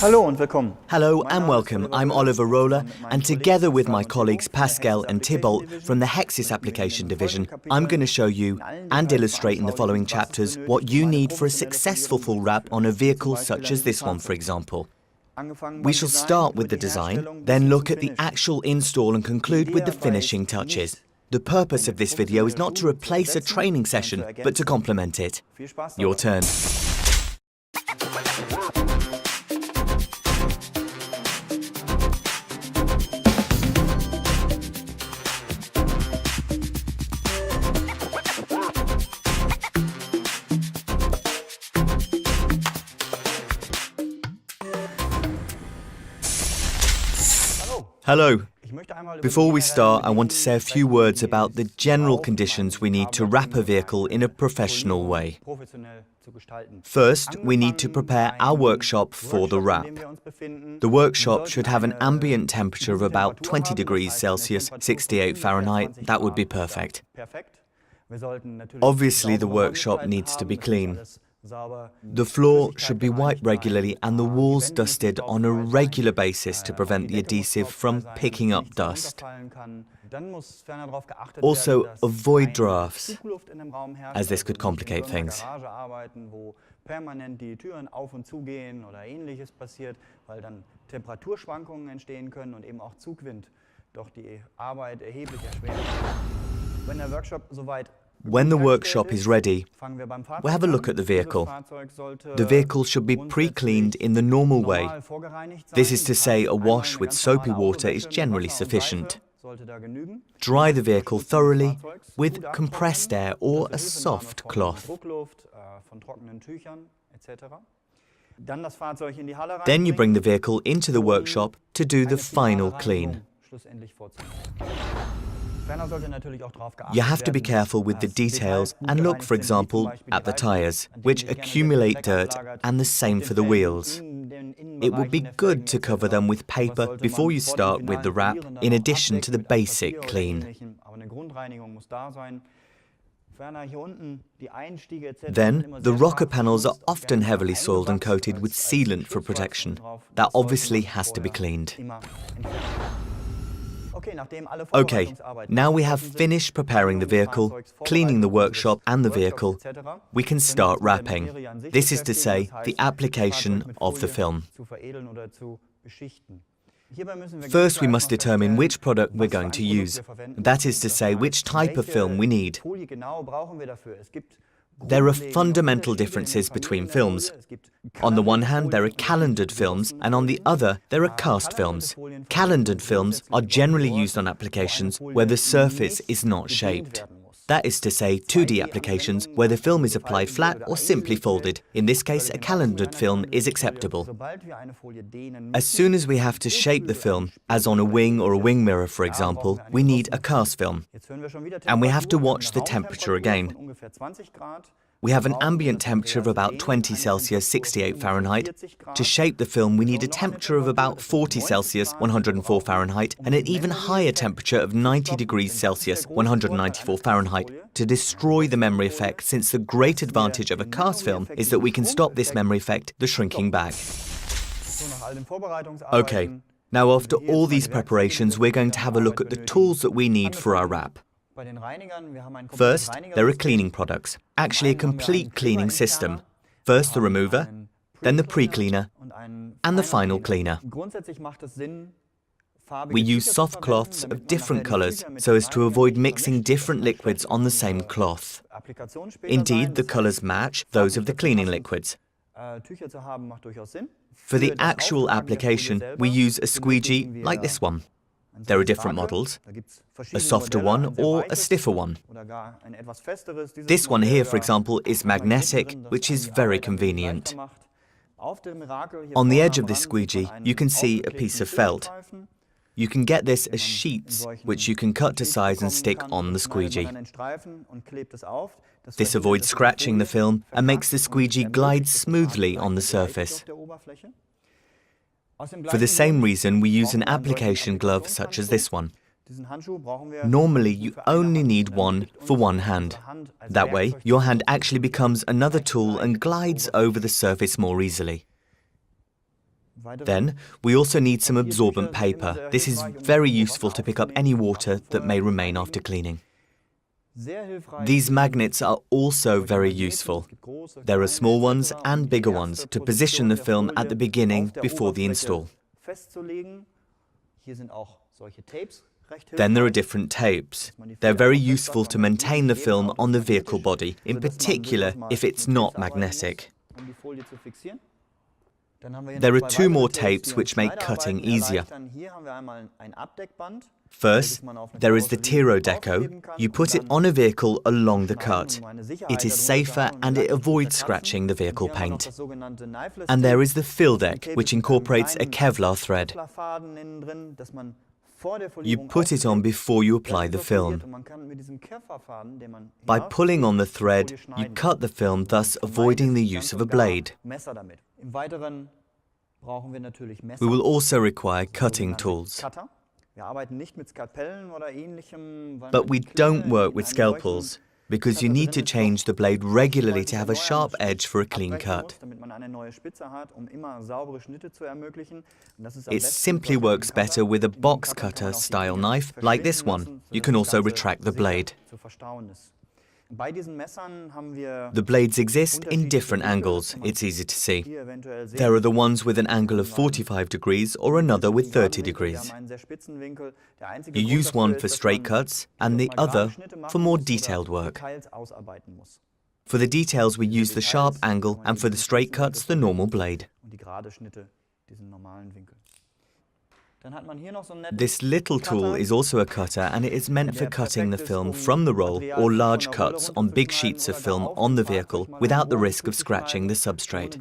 Hello and welcome. I'm Oliver Röhler, and together with my colleagues Pascal and Thibault from the Hexis application division, I'm going to show you and illustrate in the following chapters what you need for a successful full wrap on a vehicle such as this one, for example. We shall start with the design, then look at the actual install and conclude with the finishing touches. The purpose of this video is not to replace a training session, but to complement it. Your turn. Hello. Before we start, I want to say a few words about the general conditions we need to wrap a vehicle in a professional way. First, we need to prepare our workshop for the wrap. The workshop should have an ambient temperature of about 20 degrees Celsius, 68 Fahrenheit. That would be perfect. Obviously, the workshop needs to be clean. The floor should be wiped regularly and the walls dusted on a regular basis to prevent the adhesive from picking up dust. Also, avoid drafts, as this could complicate things. When the workshop is ready, we'll have a look at the vehicle. The vehicle should be pre-cleaned in the normal way. This is to say, a wash with soapy water is generally sufficient. Dry the vehicle thoroughly with compressed air or a soft cloth. Then you bring the vehicle into the workshop to do the final clean. You have to be careful with the details and look, for example, at the tires, which accumulate dirt, and the same for the wheels. It would be good to cover them with paper before you start with the wrap, in addition to the basic clean. Then, the rocker panels are often heavily soiled and coated with sealant for protection. That obviously has to be cleaned. Okay, now we have finished preparing the vehicle, cleaning the workshop and the vehicle, we can start wrapping. This is to say, the application of the film. First, we must determine which product we're going to use. That is to say, which type of film we need. There are fundamental differences between films. On the one hand, there are calendared films, and on the other, there are cast films. Calendared films are generally used on applications where the surface is not shaped. That is to say, 2D applications where the film is applied flat or simply folded. In this case, a calendared film is acceptable. As soon as we have to shape the film, as on a wing or a wing mirror for example, we need a cast film. And we have to watch the temperature again. We have an ambient temperature of about 20 Celsius, 68 Fahrenheit. To shape the film, we need a temperature of about 40 Celsius, 104 Fahrenheit, and an even higher temperature of 90 degrees Celsius, 194 Fahrenheit, to destroy the memory effect, since the great advantage of a cast film is that we can stop this memory effect, the shrinking back. Okay, now after all these preparations, we're going to have a look at the tools that we need for our wrap. First, there are cleaning products, actually a complete cleaning system. First the remover, then the pre-cleaner, and the final cleaner. We use soft cloths of different colors so as to avoid mixing different liquids on the same cloth. Indeed, the colors match those of the cleaning liquids. For the actual application, we use a squeegee like this one. There are different models, a softer one or a stiffer one. This one here, for example, is magnetic, which is very convenient. On the edge of this squeegee, you can see a piece of felt. You can get this as sheets, which you can cut to size and stick on the squeegee. This avoids scratching the film and makes the squeegee glide smoothly on the surface. For the same reason, we use an application glove such as this one. Normally, you only need one for one hand. That way, your hand actually becomes another tool and glides over the surface more easily. Then, we also need some absorbent paper. This is very useful to pick up any water that may remain after cleaning. These magnets are also very useful. There are small ones and bigger ones to position the film at the beginning before the install. Then there are different tapes. They're very useful to maintain the film on the vehicle body, in particular if it's not magnetic. There are two more tapes which make cutting easier. First, there is the tiro deco. You put it on a vehicle along the cut. It is safer and it avoids scratching the vehicle paint. And there is the fill deck, which incorporates a Kevlar thread. You put it on before you apply the film. By pulling on the thread, you cut the film, thus avoiding the use of a blade. We will also require cutting tools. But we don't work with scalpels, because you need to change the blade regularly to have a sharp edge for a clean cut. It simply works better with a box cutter style knife, like this one. You can also retract the blade. The blades exist in different angles, it's easy to see. There are the ones with an angle of 45 degrees or another with 30 degrees. You use one for straight cuts and the other for more detailed work. For the details we use the sharp angle and for the straight cuts the normal blade. This little tool is also a cutter and it is meant for cutting the film from the roll or large cuts on big sheets of film on the vehicle without the risk of scratching the substrate.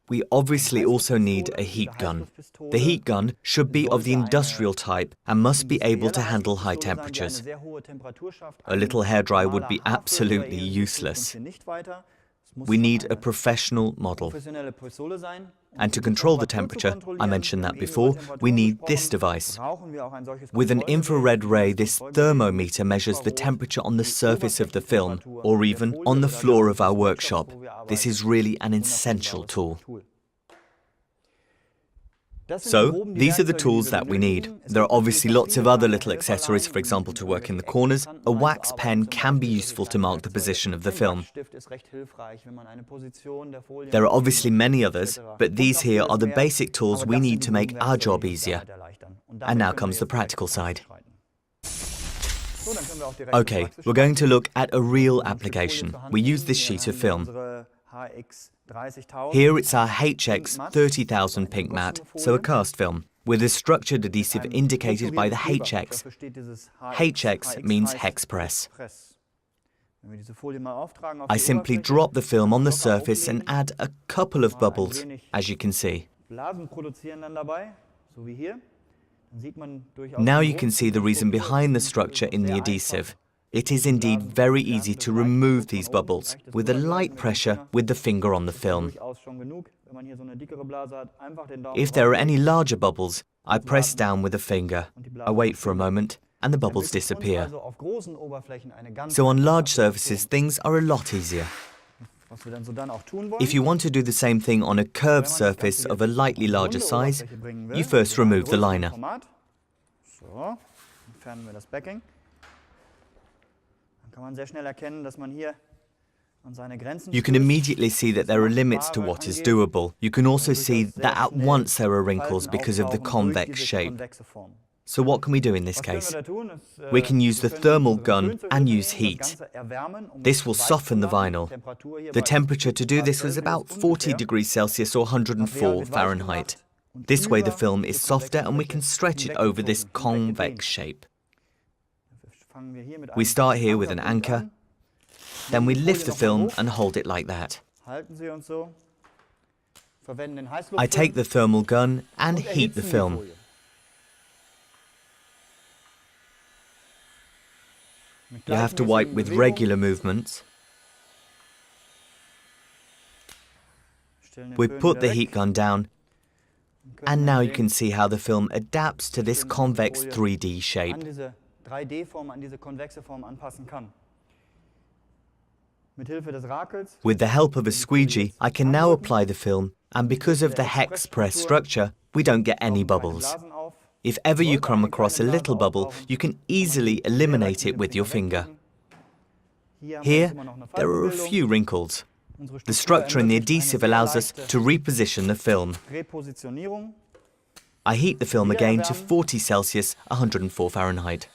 We obviously also need a heat gun. The heat gun should be of the industrial type and must be able to handle high temperatures. A little hairdryer would be absolutely useless. We need a professional model. And to control the temperature, I mentioned that before, we need this device. With an infrared ray, this thermometer measures the temperature on the surface of the film, or even on the floor of our workshop. This is really an essential tool. So, these are the tools that we need. There are obviously lots of other little accessories, for example, to work in the corners. A wax pen can be useful to mark the position of the film. There are obviously many others, but these here are the basic tools we need to make our job easier. And now comes the practical side. Okay, we're going to look at a real application. We use this sheet of film. Here it's our HX 30,000 pink mat, so a cast film, with a structured adhesive indicated by the HX. HX means hex press. I simply drop the film on the surface and add a couple of bubbles, as you can see. Now you can see the reason behind the structure in the adhesive. It is indeed very easy to remove these bubbles with a light pressure with the finger on the film. If there are any larger bubbles, I press down with the finger. I wait for a moment and the bubbles disappear. So on large surfaces, things are a lot easier. If you want to do the same thing on a curved surface of a lightly larger size, you first remove the liner. You can immediately see that there are limits to what is doable. You can also see that at once there are wrinkles because of the convex shape. So what can we do in this case? We can use the thermal gun and use heat. This will soften the vinyl. The temperature to do this was about 40 degrees Celsius or 104 Fahrenheit. This way the film is softer and we can stretch it over this convex shape. We start here with an anchor, then we lift the film and hold it like that. I take the thermal gun and heat the film. You have to wipe with regular movements. We put the heat gun down, and now you can see how the film adapts to this convex 3D shape. With the help of a squeegee, I can now apply the film, and because of the hex press structure, we don't get any bubbles. If ever you come across a little bubble, you can easily eliminate it with your finger. Here, there are a few wrinkles. The structure in the adhesive allows us to reposition the film. I heat the film again to 40 Celsius, 104 Fahrenheit.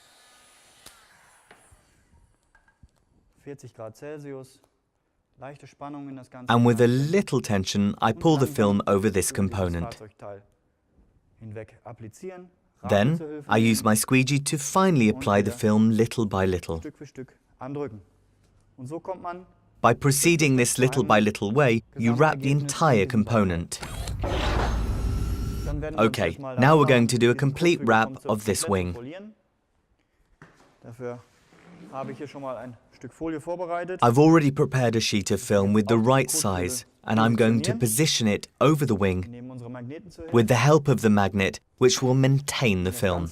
And with a little tension, I pull the film over this component. Then, I use my squeegee to finally apply the film little by little. By proceeding this little by little way, you wrap the entire component. Okay, now we're going to do a complete wrap of this wing. I've already prepared a sheet of film with the right size, and I'm going to position it over the wing with the help of the magnet, which will maintain the film.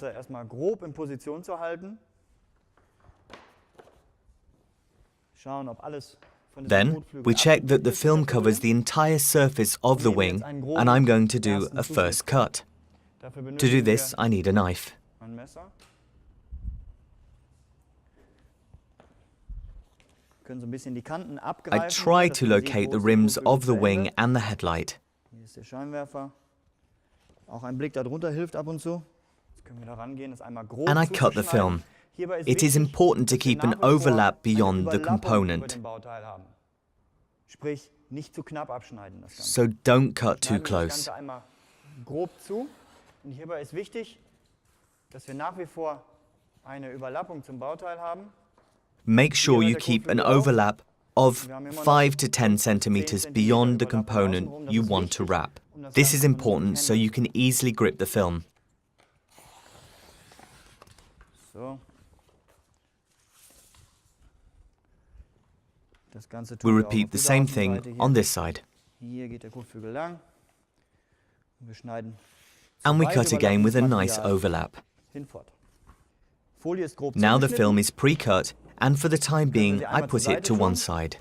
Then, we check that the film covers the entire surface of the wing, and I'm going to do a first cut. To do this, I need a knife. I try to locate the rims of the wing and the headlight. And I cut the film. It is important to keep an overlap beyond the component. So don't cut too close. Make sure you keep an overlap of 5 to 10 centimeters beyond the component you want to wrap. This is important so you can easily grip the film. We repeat the same thing on this side. And we cut again with a nice overlap. Now the film is pre-cut, and for the time being, I put it to one side.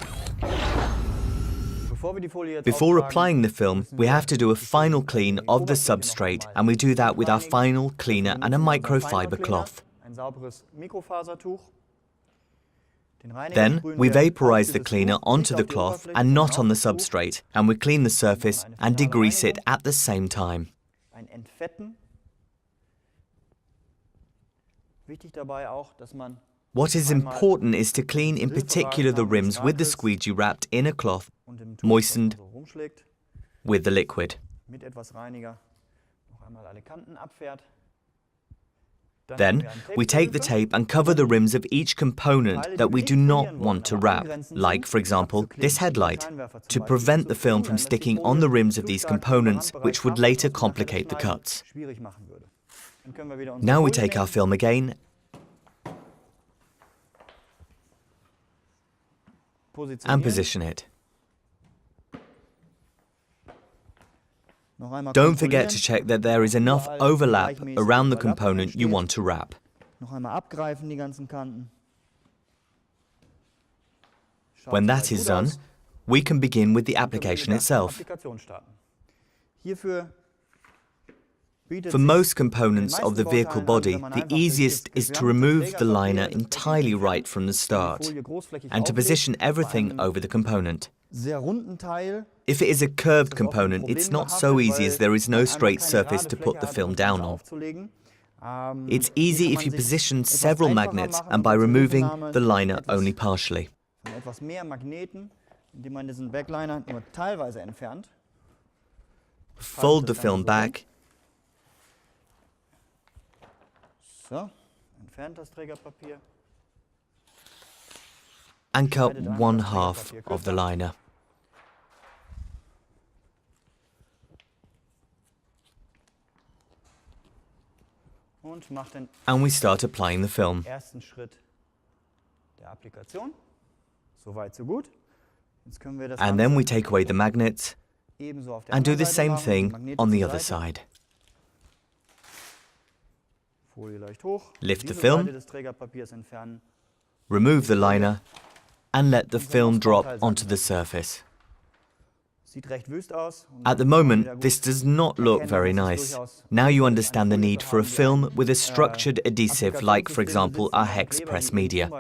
Before applying the film, we have to do a final clean of the substrate, and we do that with our final cleaner and a microfiber cloth. Then, we vaporize the cleaner onto the cloth and not on the substrate, and we clean the surface and degrease it at the same time. What is important is to clean in particular the rims with the squeegee wrapped in a cloth, moistened with the liquid. Then, we take the tape and cover the rims of each component that we do not want to wrap, like, for example, this headlight, to prevent the film from sticking on the rims of these components, which would later complicate the cuts. Now we take our film again and position it. Don't forget to check that there is enough overlap around the component you want to wrap. When that is done, we can begin with the application itself. For most components of the vehicle body, the easiest is to remove the liner entirely right from the start and to position everything over the component. If it is a curved component, it's not so easy as there is no straight surface to put the film down on. It's easy if you position several magnets and by removing the liner only partially. Fold the film back and cut 1/2 of the liner. And we start applying the film. And then we take away the magnets and do the same thing on the other side. Lift the film, remove the liner, and let the film drop onto the surface. At the moment, this does not look very nice. Now you understand the need for a film with a structured adhesive like, for example, our hex press media.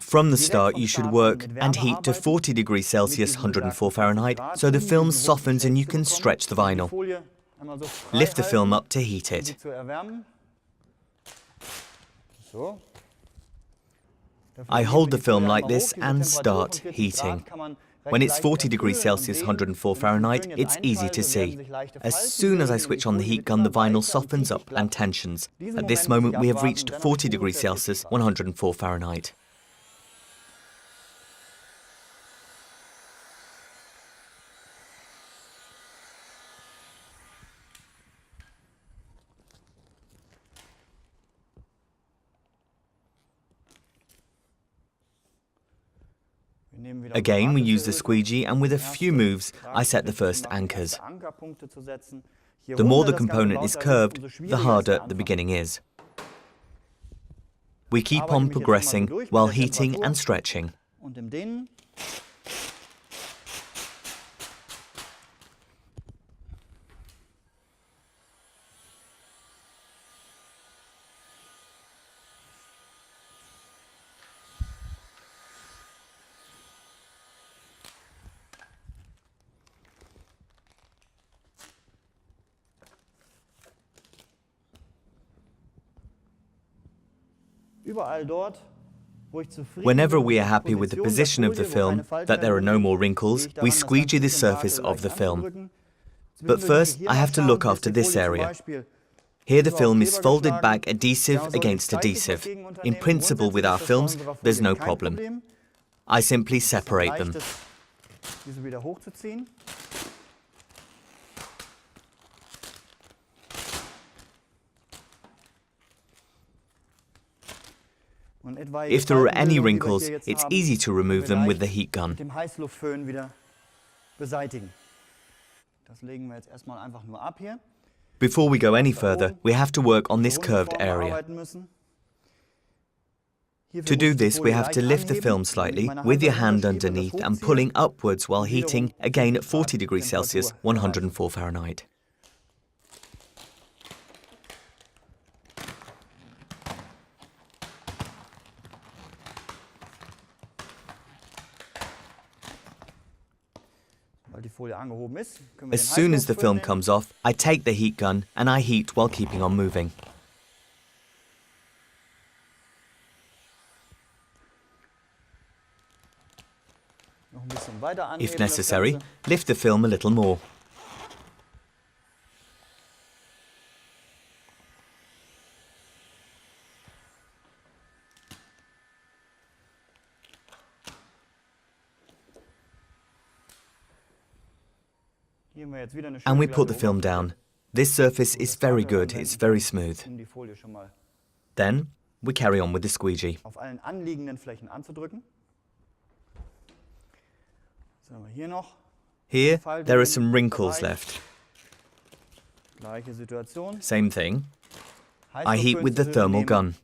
From the start, you should work and heat to 40 degrees Celsius, 104 Fahrenheit, so the film softens and you can stretch the vinyl. Lift the film up to heat it. I hold the film like this and start heating. When it's 40 degrees Celsius, 104 Fahrenheit, it's easy to see. As soon as I switch on the heat gun, the vinyl softens up and tensions. At this moment, we have reached 40 degrees Celsius, 104 Fahrenheit. Again, we use the squeegee, and with a few moves, I set the first anchors. The more the component is curved, the harder the beginning is. We keep on progressing while heating and stretching. Whenever we are happy with the position of the film, that there are no more wrinkles, we squeegee the surface of the film. But first, I have to look after this area. Here the film is folded back adhesive against adhesive. In principle, with our films, there's no problem. I simply separate them. If there are any wrinkles, it's easy to remove them with the heat gun. Before we go any further, we have to work on this curved area. To do this, we have to lift the film slightly with your hand underneath and pulling upwards while heating, again at 40 degrees Celsius, 104 Fahrenheit. As soon as the film comes off, I take the heat gun and I heat while keeping on moving. If necessary, lift the film a little more. And we put the film down. This surface is very good, it's very smooth. Then we carry on with the squeegee. Here, there are some wrinkles left. Same thing. I heat with the thermal gun.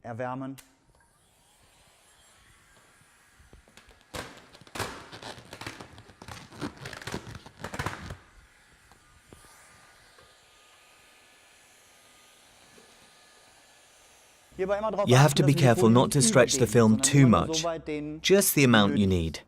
You have to be careful not to stretch the film too much, just the amount you need.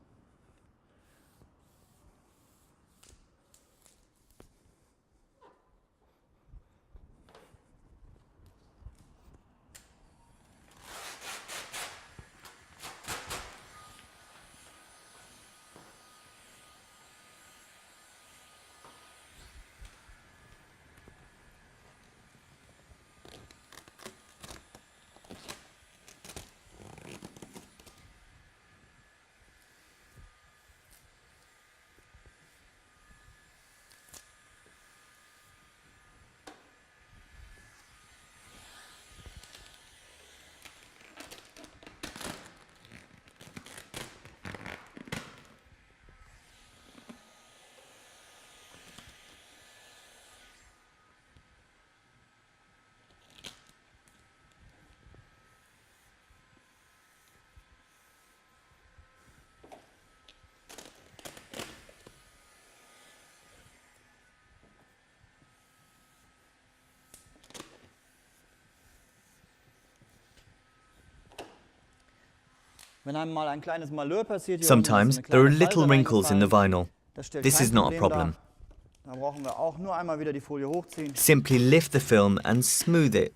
Sometimes there are little wrinkles in the vinyl. This is not a problem. Simply lift the film and smooth it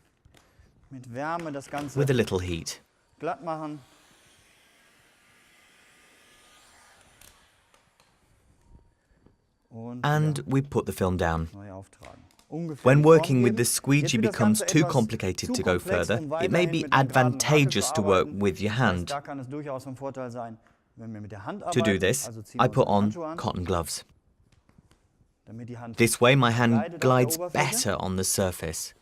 with a little heat. And we put the film down. When working with the squeegee becomes too complicated to go further, it may be advantageous to work with your hand. To do this, I put on cotton gloves. This way my hand glides better on the surface.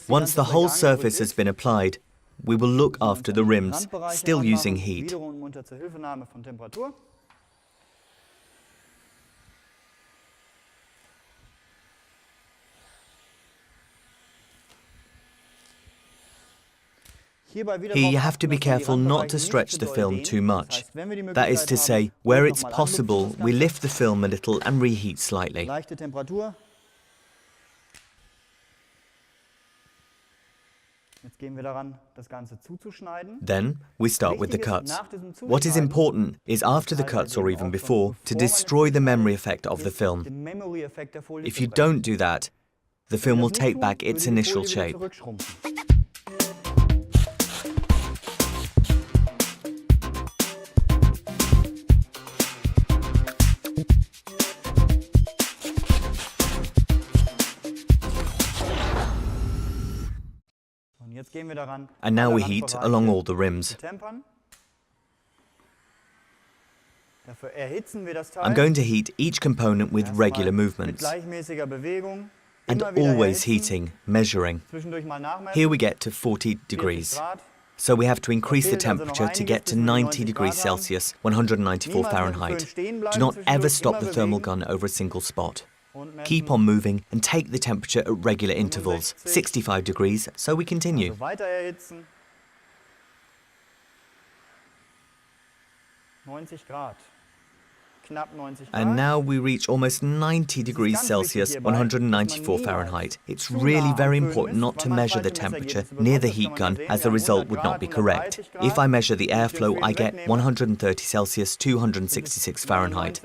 Once the whole surface has been applied, we will look after the rims, still using heat. Here you have to be careful not to stretch the film too much. That is to say, where it's possible, we lift the film a little and reheat slightly. Then we start with the cuts. What is important is after the cuts, or even before, to destroy the memory effect of the film. If you don't do that, the film will take back its initial shape. And now we heat along all the rims. I'm going to heat each component with regular movements. And always heating, measuring. Here we get to 40 degrees. So we have to increase the temperature to get to 90 degrees Celsius, 194 Fahrenheit. Do not ever stop the thermal gun over a single spot. Keep on moving and take the temperature at regular intervals, 65 degrees, so we continue. And now we reach almost 90 degrees Celsius, 194 Fahrenheit. It's really very important not to measure the temperature near the heat gun, as the result would not be correct. If I measure the airflow, I get 130 Celsius, 266 Fahrenheit.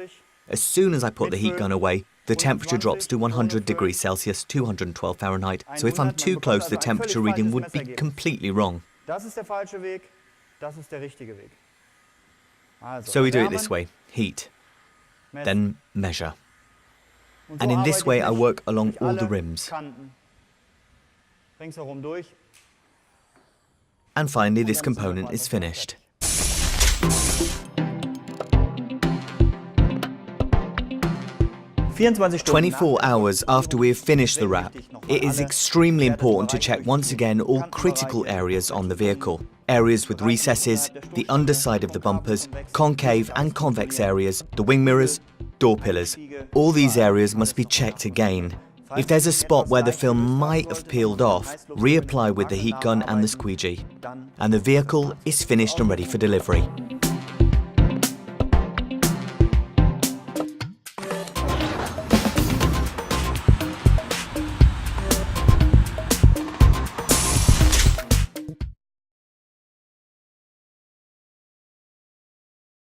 As soon as I put the heat gun away, the temperature drops to 100 degrees Celsius, 212 Fahrenheit, so if I'm too close, the temperature reading would be completely wrong. So we do it this way: heat, then measure. And in this way I work along all the rims. And finally this component is finished. 24 hours after we have finished the wrap, it is extremely important to check once again all critical areas on the vehicle. Areas with recesses, the underside of the bumpers, concave and convex areas, the wing mirrors, door pillars. All these areas must be checked again. If there's a spot where the film might have peeled off, reapply with the heat gun and the squeegee. And the vehicle is finished and ready for delivery.